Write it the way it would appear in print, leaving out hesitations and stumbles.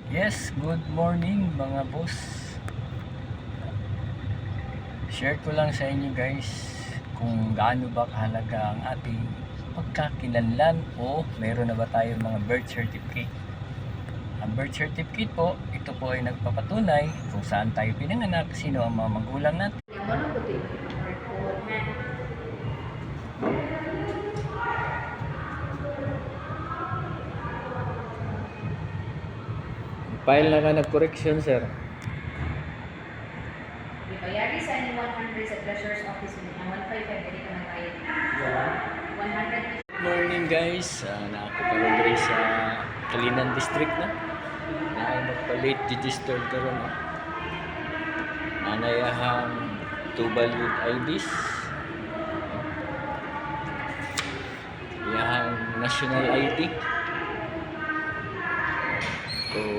Yes, good morning mga boss. Share ko lang sa inyo guys kung gaano ba kahalaga ang ating pagkakilanlan o meron na ba tayong mga birth certificate. Ang birth certificate po, ito po ay nagpapatunay kung saan tayo pinanganak, sino ang mga magulang natin. File na ka nag-correction, sir. Bayari sa ni 100 sa treasurer's office mo. Ang 155 pwede ka magbayad. 100. Good morning guys. Naako pa rin rin sa Kalinan District na. Na magpa-late registered karon. Anayahang 2 valid IDs. Yang national ID.